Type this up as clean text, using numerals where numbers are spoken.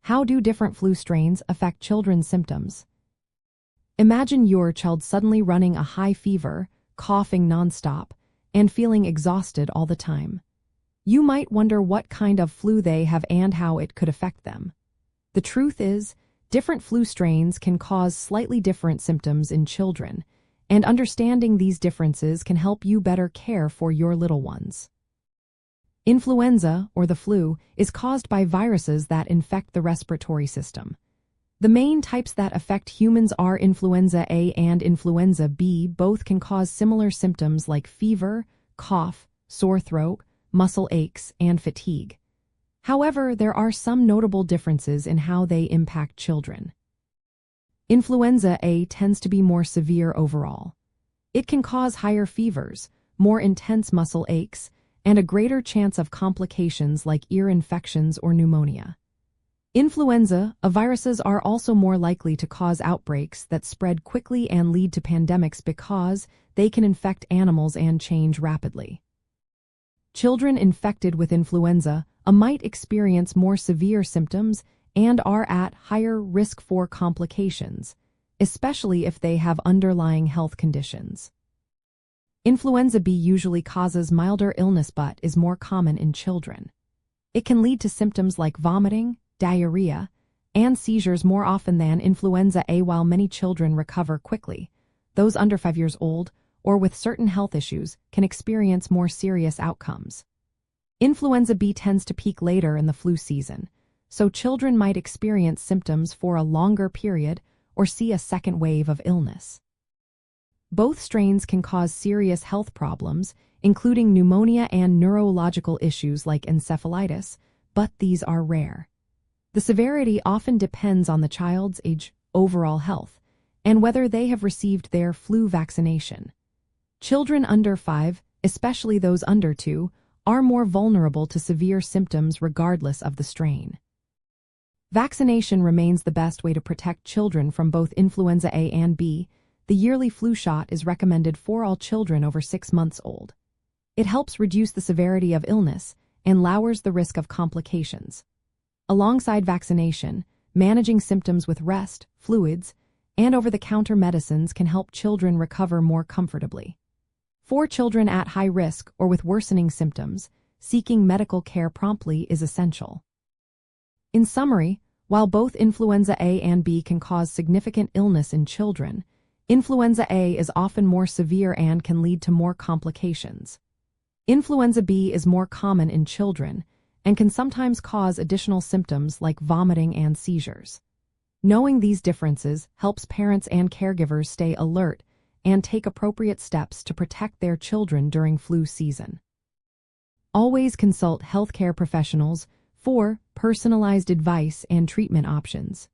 How do different flu strains affect children's symptoms? Imagine your child suddenly running a high fever, coughing nonstop, and feeling exhausted all the time. You might wonder what kind of flu they have and how it could affect them. The truth is, different flu strains can cause slightly different symptoms in children, and understanding these differences can help you better care for your little ones. Influenza, or the flu, is caused by viruses that infect the respiratory system. The main types that affect humans are Influenza A and Influenza B. Both can cause similar symptoms like fever, cough, sore throat, muscle aches, and fatigue. However, there are some notable differences in how they impact children. Influenza A tends to be more severe overall. It can cause higher fevers, more intense muscle aches, and a greater chance of complications like ear infections or pneumonia. Influenza viruses are also more likely to cause outbreaks that spread quickly and lead to pandemics because they can infect animals and change rapidly. Children infected with influenza might experience more severe symptoms and are at higher risk for complications, especially if they have underlying health conditions. Influenza B usually causes milder illness but is more common in children. It can lead to symptoms like vomiting, diarrhea, and seizures more often than Influenza A. While many children recover quickly, those under 5 years old or with certain health issues can experience more serious outcomes. Influenza B tends to peak later in the flu season, so children might experience symptoms for a longer period or see a second wave of illness. Both strains can cause serious health problems, including pneumonia and neurological issues like encephalitis, but these are rare. The severity often depends on the child's age, overall health, and whether they have received their flu vaccination. Children under 5, especially those under 2, are more vulnerable to severe symptoms regardless of the strain. Vaccination remains the best way to protect children from both Influenza A and B. The yearly flu shot is recommended for all children over 6 months old. It helps reduce the severity of illness and lowers the risk of complications. Alongside vaccination, managing symptoms with rest, fluids, and over-the-counter medicines can help children recover more comfortably. For children at high risk or with worsening symptoms, seeking medical care promptly is essential. In summary, while both Influenza A and B can cause significant illness in children, Influenza A is often more severe and can lead to more complications. Influenza B is more common in children and can sometimes cause additional symptoms like vomiting and seizures. Knowing these differences helps parents and caregivers stay alert and take appropriate steps to protect their children during flu season. Always consult healthcare professionals for personalized advice and treatment options.